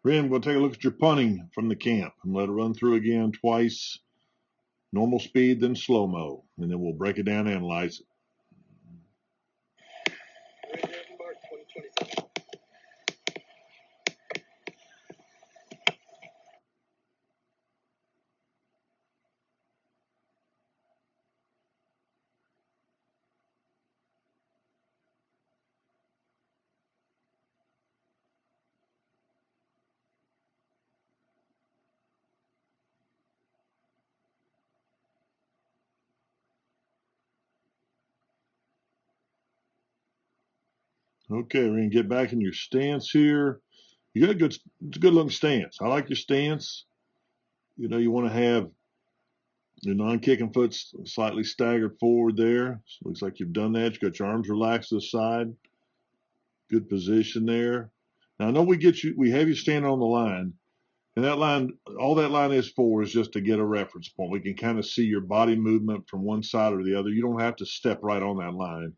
Ren, we'll take a look at your punting from the camp and let it run through again twice, normal speed, then slow-mo, and then we'll break it down and analyze it. RYN RIVENBARK 2027. Okay, Ren, get back in your stance here. You got it's a good looking stance. I like your stance. You know, you want to have your non-kicking foot slightly staggered forward there. So looks like you've done that. You got your arms relaxed to the side. Good position there. Now I know we have you standing on the line, and that line, all that line is for is just to get a reference point. We can kind of see your body movement from one side or the other. You don't have to step right on that line,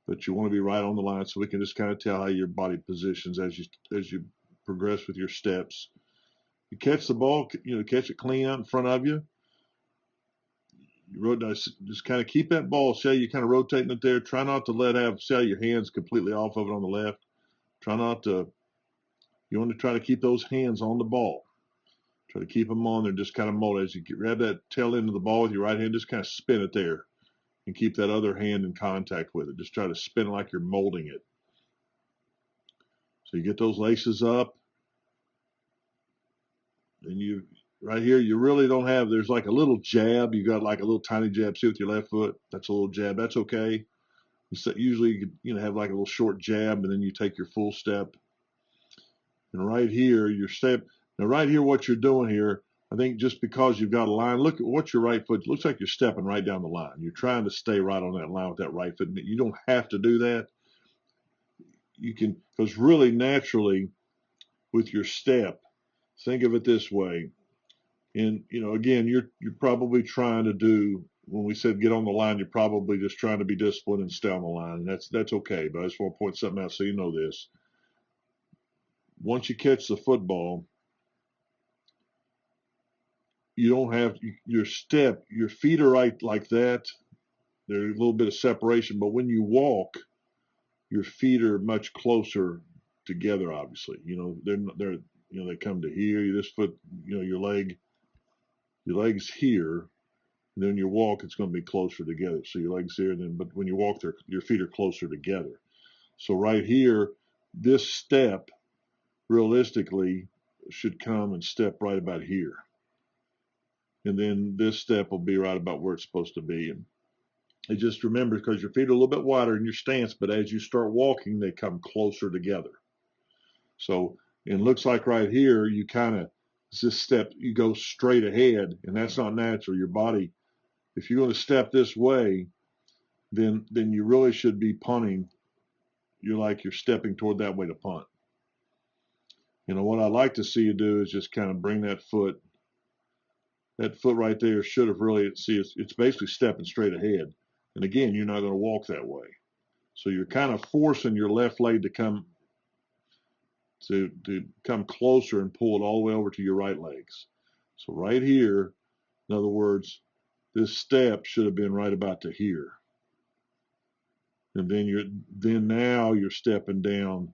but you want to be right on the line so we can just kind of tell how your body positions as you progress with your steps. You catch the ball, catch it clean out in front of you. Just kind of keep that ball. See how you're kind of rotating it there. Try not to see how your hands completely off of it on the left. Try not to, you want to try to keep those hands on the ball. Try to keep them on there. Just kind of mold as you grab that tail end of the ball with your right hand. Just kind of spin it there and keep that other hand in contact with it. Just try to spin it like you're molding it. So you get those laces up. And right here, you really don't have, there's like a little jab. You got like a little tiny jab. See with your left foot? That's a little jab. That's okay. Usually, you have like a little short jab, and then you take your full step. And right here, your step. Now, right here, what you're doing here, I think just because you've got a line, look at what your right foot looks like. You're stepping right down the line. You're trying to stay right on that line with that right foot. You don't have to do that. You can, because really naturally, with your step, think of it this way. And again, you're probably trying to do, when we said get on the line, you're probably just trying to be disciplined and stay on the line. And that's okay. But I just want to point something out so you know this. Once you catch the football, you don't have your step, your feet are right like that. There's a little bit of separation, but when you walk, your feet are much closer together. Obviously, they come to here. This foot, your leg's here. And then your walk, it's going to be closer together. So your legs here, but when you walk, your feet are closer together. So right here, this step, realistically, should come and step right about here. And then this step will be right about where it's supposed to be. And it just remember, because your feet are a little bit wider in your stance, but as you start walking, they come closer together. So it looks like right here, you kind of, this step, you go straight ahead, and that's not natural. Your body, if you're going to step this way, then you really should be punting. You're stepping toward that way to punt. What I'd like to see you do is just kind of bring that foot right there should have really, it's basically stepping straight ahead. And again, you're not going to walk that way. So you're kind of forcing your left leg to come closer and pull it all the way over to your right legs. So right here, in other words, this step should have been right about to here. And then now you're stepping down.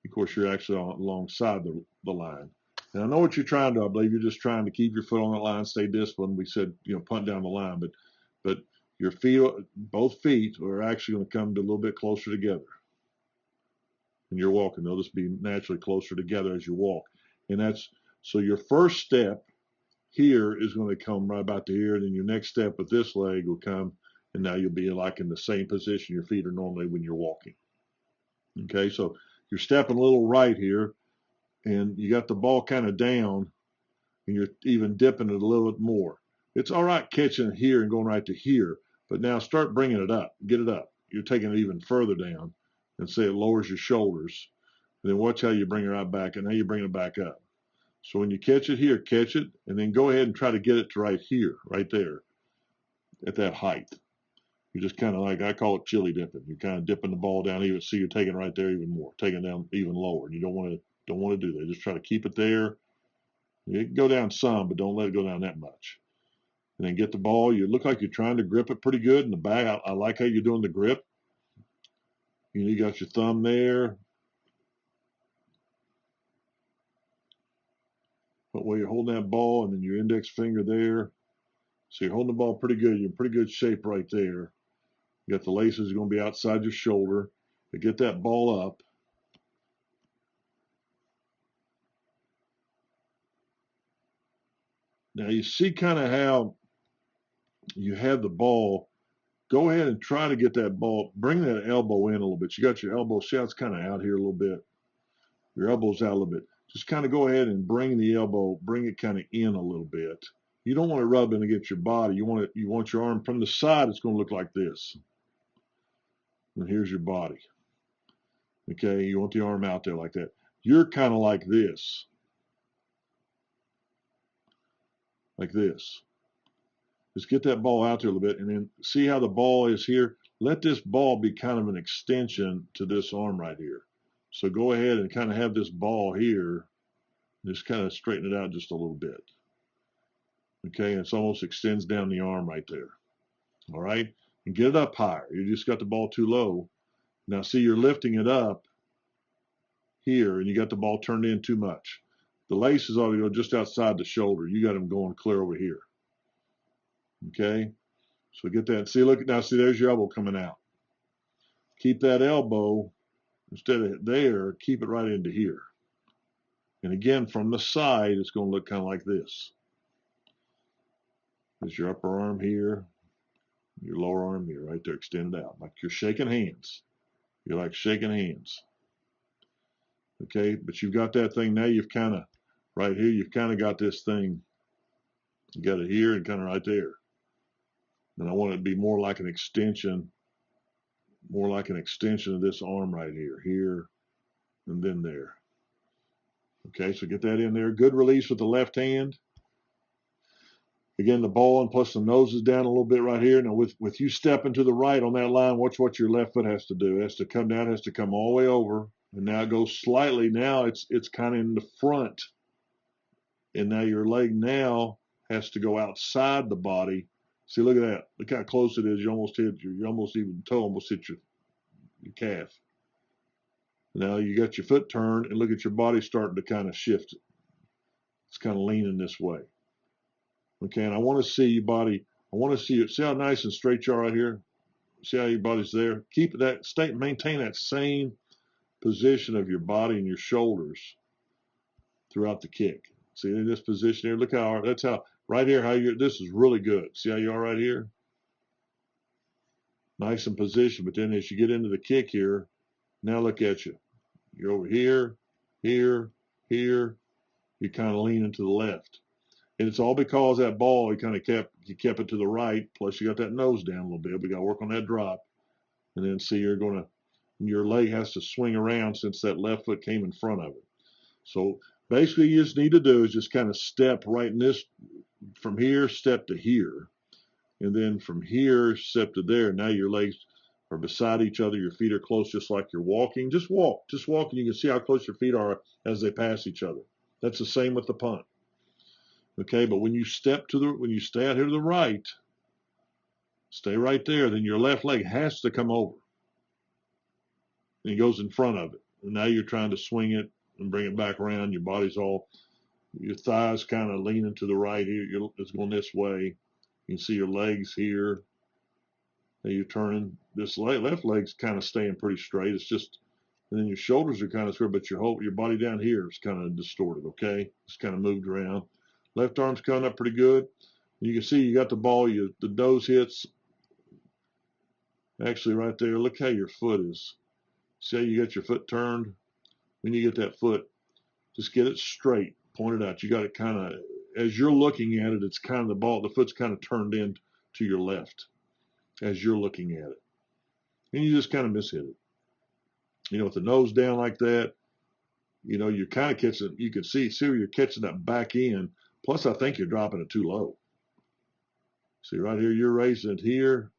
Of course, you're actually alongside the line. And I know what you're trying to. I believe you're just trying to keep your foot on that line, stay disciplined. We said, punt down the line, but your feet, both feet, are actually going to come a little bit closer together. And you're walking; they'll just be naturally closer together as you walk. And so your first step here is going to come right about to here, and then your next step with this leg will come, and now you'll be like in the same position your feet are normally when you're walking. Okay, so you're stepping a little right here, and you got the ball kind of down, and you're even dipping it a little bit more. It's all right catching it here and going right to here, but now start bringing it up. Get it up. You're taking it even further down, and say it lowers your shoulders. And then watch how you bring it right back, and now you bring it back up. So when you catch it here, catch it, and then go ahead and try to get it to right here, right there, at that height. You're just kind of like, I call it chili dipping. You're kind of dipping the ball down even, so you're taking it right there even more, taking it down even lower. And you don't want to Don't want to do that. Just try to keep it there. It can go down some, but don't let it go down that much. And then get the ball. You look like you're trying to grip it pretty good in the back. I like how you're doing the grip. You got your thumb there. But while you're holding that ball, and then your index finger there. So you're holding the ball pretty good. You're in pretty good shape right there. You got the laces going to be outside your shoulder. But get that ball up. Now you see kind of how you have the ball. Go ahead and try to get that ball. Bring that elbow in a little bit. You got your elbow. See how it's kind of out here a little bit. Your elbow's out a little bit. Just kind of go ahead and bring the elbow, bring it kind of in a little bit. You don't want it rubbing against your body. You want your arm from the side. It's going to look like this. And here's your body. Okay, you want the arm out there like that. You're kind of like this. Like this. Just get that ball out there a little bit, and then see how the ball is here. Let this ball be kind of an extension to this arm right here. So go ahead and kind of have this ball here. Just kind of straighten it out just a little bit. Okay, and it almost extends down the arm right there. All right, and get it up higher. You just got the ball too low. Now see, you're lifting it up here, and you got the ball turned in too much. The laces ought to go just outside the shoulder. You got them going clear over here. Okay, so get that. See, look now. See, there's your elbow coming out. Keep that elbow instead of there. Keep it right into here. And again, from the side, it's going to look kind of like this. There's your upper arm here, your lower arm here, right there, extended out, like you're shaking hands. You're like shaking hands. Okay, but you've got that thing now. You've kind of right here. You've kind of got this thing. You got it here and kind of right there. And I want it to be more like an extension, of this arm right here, and then there. Okay, so get that in there. Good release with the left hand. Again, the ball and plus the nose is down a little bit right here. Now, with you stepping to the right on that line, watch what your left foot has to do. It has to come down, has to come all the way over. And now it goes slightly. Now it's kind of in the front. And now your leg now has to go outside the body. See, look at that. Look how close it is. You almost even toe almost hit your calf. Now you got your foot turned, and look at your body starting to kind of shift. It's kind of leaning this way. Okay, and I want to see your body. I want to see it. See how nice and straight you are right here? See how your body's there? Keep that state, maintain that same position of your body and your shoulders throughout the kick. See, in this position here, look how, that's how, right here, how you're, this is really good. See how you are right here? Nice in position, but then as you get into the kick here, now look at you. You're over here, here, here. You kind of leaning to the left. And it's all because that ball, you kept it to the right, plus you got that nose down a little bit. We got to work on that drop. And then see, your leg has to swing around since that left foot came in front of it. So basically you just need to do is just kind of step right in this, from here, step to here. And then from here, step to there. Now your legs are beside each other. Your feet are close, just like you're walking. Just walk, and you can see how close your feet are as they pass each other. That's the same with the punt. Okay, but when you stay out here to the right, stay right there, then your left leg has to come over. And it goes in front of it. And now you're trying to swing it and bring it back around. Your thighs kind of leaning to the right here. It's going this way. You can see your legs here. Now you're turning. This left leg's kind of staying pretty straight. It's just, and then your shoulders are kind of straight, but your body down here is kind of distorted, okay? It's kind of moved around. Left arm's coming up pretty good. You can see you got the ball, the nose hits. Actually, right there, look how your foot is. See how you got your foot turned? When you get that foot, just get it straight, point it out. You got it kind of, as you're looking at it, it's kind of the foot's kind of turned in to your left as you're looking at it. And you just kind of mishit it. With the nose down like that, you're kind of catching, you can see where you're catching that back end. Plus, I think you're dropping it too low. See, right here, you're raising it here.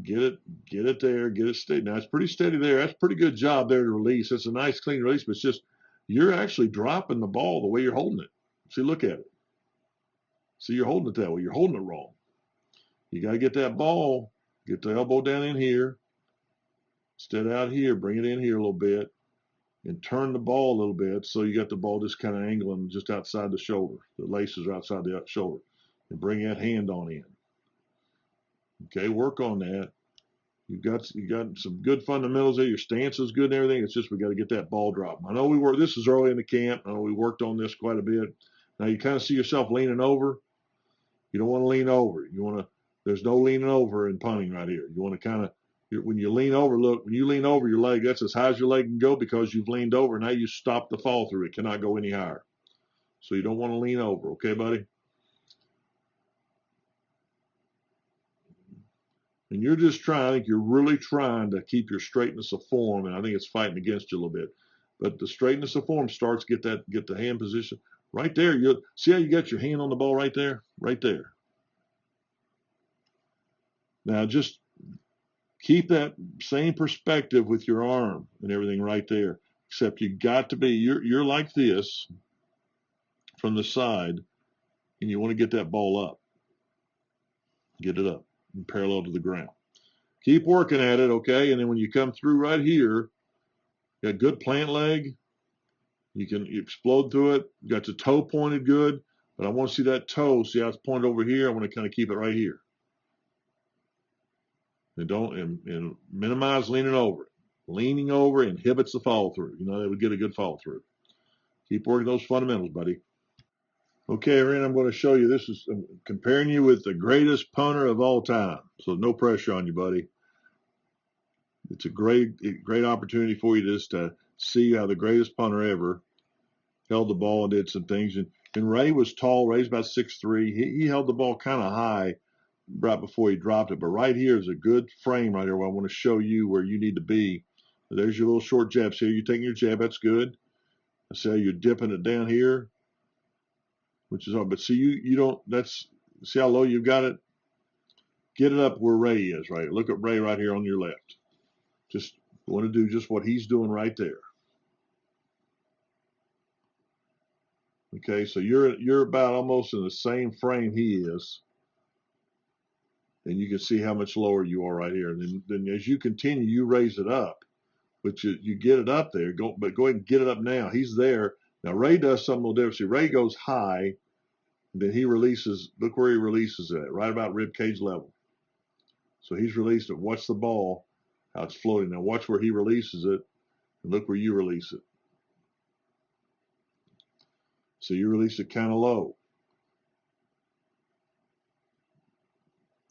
Get it there, get it steady. Now it's pretty steady there. That's a pretty good job there to release. It's a nice clean release, but it's just you're actually dropping the ball the way you're holding it. See, look at it. See, you're holding it that way. You're holding it wrong. You got to get that ball, get the elbow down in here, instead out here, bring it in here a little bit, and turn the ball a little bit so you got the ball just kind of angling just outside the shoulder. The laces are outside the shoulder. And bring that hand on in. Okay, work on that. You got some good fundamentals there. Your stance is good and everything. It's just we got to get that ball drop. I know we were. This is early in the camp. I know we worked on this quite a bit. Now you kind of see yourself leaning over. You don't want to lean over. You want to. There's no leaning over in punting right here. You want to kind of when you lean over. Look, when you lean over your leg, that's as high as your leg can go because you've leaned over. Now you stop the fall through. It cannot go any higher. So you don't want to lean over. Okay, buddy. And you're just trying, I think you're really trying to keep your straightness of form, and I think it's fighting against you a little bit. But the straightness of form starts, get the hand position. Right there, you see how you got your hand on the ball right there? Right there. Now just keep that same perspective with your arm and everything right there. Except you got to be, you're like this from the side, and you want to get that ball up. Get it up and parallel to the ground. Keep working at it, okay? And then when you come through right here, you got good plant leg. You can explode through it. You got the toe pointed good, but I want to see that toe. See how it's pointed over here? I want to kind of keep it right here. And don't and minimize leaning over it. Leaning over inhibits the follow through. You know, that would get a good follow through. Keep working those fundamentals, buddy. Okay, RYN, I'm going to show you. This is I'm comparing you with the greatest punter of all time. So no pressure on you, buddy. It's a great opportunity for you just to see how the greatest punter ever held the ball and did some things. And Ray was tall. Ray's about 6'3". He held the ball kind of high right before he dropped it. But right here is a good frame right here where I want to show you where you need to be. There's your little short jabs here. You're taking your jab. That's good. I see how you're dipping it down here, which is all. But see, you don't. See how low you've got it. Get it up where Ray is. Right. Look at Ray right here on your left. Just want to do just what he's doing right there. Okay, so you're about almost in the same frame he is, and you can see how much lower you are right here. And then as you continue, you raise it up, but you get it up there. But go ahead and get it up now. He's there now. Ray does something a little different. See, Ray goes high, and then he releases. Look where he releases it, right about rib cage level. So he's released it. Watch the ball, how it's floating. Now watch where he releases it, and look where you release it. So you release it kind of low.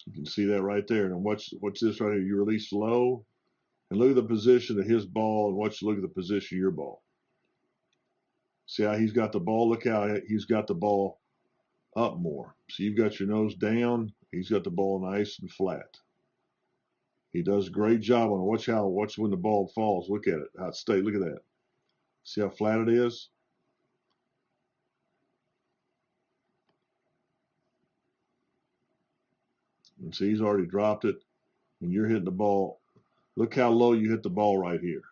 You can see that right there. And watch this right here. You release low, and look at the position of his ball, and look at the position of your ball. See how he's got the ball? Look how he's got the ball up more. So you've got your nose down. He's got the ball nice and flat. He does a great job on it. Watch when the ball falls. Look at it. How it stays. Look at that. See how flat it is? And see, he's already dropped it. When you're hitting the ball, look how low you hit the ball right here.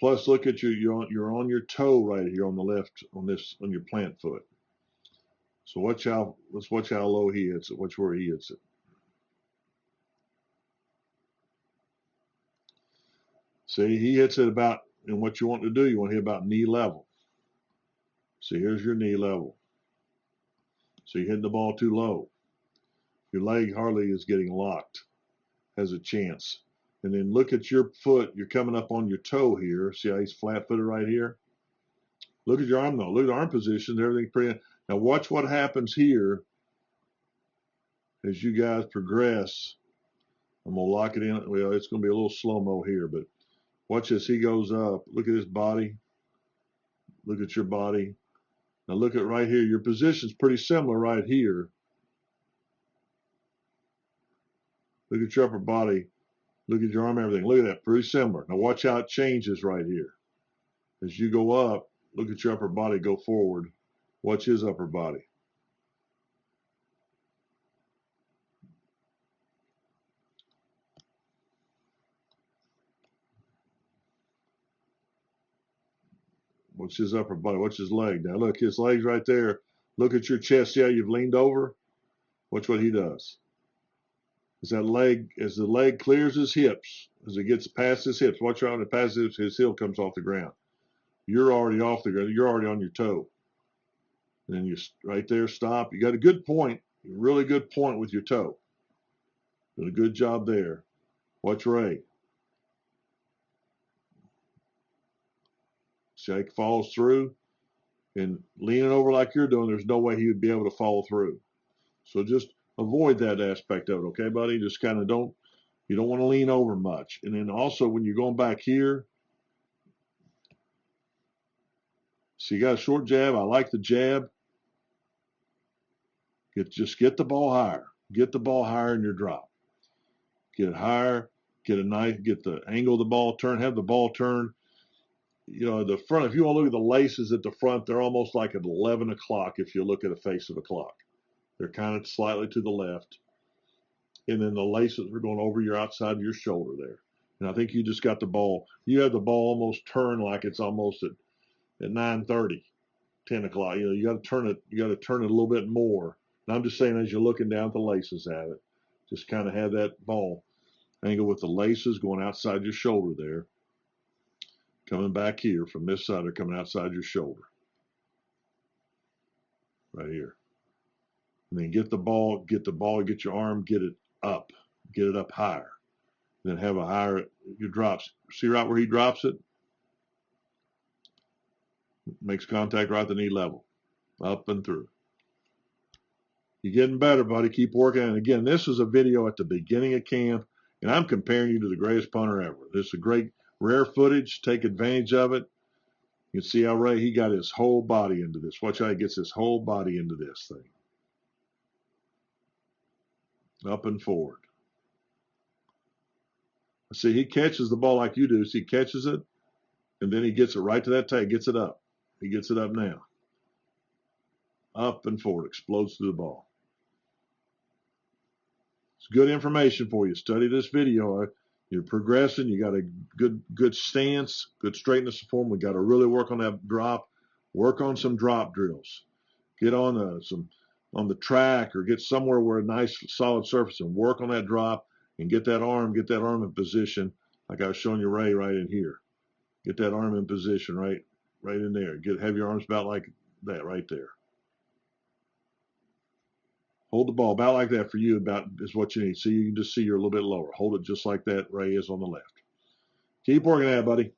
Plus, look at you're on your toe right here on the left on your plant foot. So let's watch how low he hits it. Watch where he hits it. See, he hits it about, and what you want to do, you want to hit about knee level. See, here's your knee level. So you're hitting the ball too low. Your leg hardly is getting locked, has a chance. And then look at your foot. You're coming up on your toe here. See how he's flat-footed right here? Look at your arm, though. Look at the arm position. Everything's pretty. Now watch what happens here as you guys progress. I'm going to lock it in. Well, it's going to be a little slow-mo here, but watch as he goes up. Look at his body. Look at your body. Now look at right here. Your position's pretty similar right here. Look at your upper body. Look at your arm, everything. Look at that. Pretty similar. Now watch how it changes right here. As you go up, look at your upper body go forward. Watch his upper body. What's his upper body? What's his leg? Now look, his leg's right there. Look at your chest. See how you've leaned over? Watch what he does. As the leg clears his hips, as it gets past his hips, watch out when it passes his heel comes off the ground. You're already off the ground. You're already on your toe. And then you right there, stop. You got a good point, a really good point with your toe. Did a good job there. Watch Ray. Shake falls through, and leaning over like you're doing, there's no way he would be able to follow through. So just avoid that aspect of it, okay, buddy? Just kind of you don't want to lean over much. And then also when you're going back here, so you got a short jab. I like the jab. Just get the ball higher. Get the ball higher in your drop. Get it higher. Get the angle of the ball turn. Have the ball turn. You know, the front, if you want to look at the laces at the front, they're almost like at 11 o'clock if you look at the face of a clock. They're kind of slightly to the left. And then the laces are going over your outside of your shoulder there. And I think you just got the ball. You have the ball almost turned like it's almost at 9:30, 10 o'clock. You know, you got to turn it. You got to turn it a little bit more. And I'm just saying, as you're looking down at the laces at it, just kind of have that ball angle with the laces going outside your shoulder there. Coming back here from this side, they're coming outside your shoulder. Right here. And then get the ball, get your arm, get it up higher. Then have a higher, your drops. See right where he drops it? Makes contact right at the knee level. Up and through. You're getting better, buddy. Keep working. And again, this was a video at the beginning of camp, and I'm comparing you to the greatest punter ever. This is a great, rare footage. Take advantage of it. You can see how Ray, he got his whole body into this. Watch how he gets his whole body into this thing. Up and forward. See, he catches the ball like you do. See, he catches it, and then he gets it right to that tag, gets it up. He gets it up now. Up and forward, explodes through the ball. It's good information for you. Study this video. You're progressing. You got a good stance, good straightness of form. We got to really work on that drop. Work on some drop drills. Get on the track or get somewhere where a nice solid surface and work on that drop and get that arm in position like I was showing you Ray right in here. Get that arm in position right in there. Have your arms about like that right there. Hold the ball about like that for you about is what you need. So you can just see you're a little bit lower. Hold it just like that Ray is on the left. Keep working at it, buddy.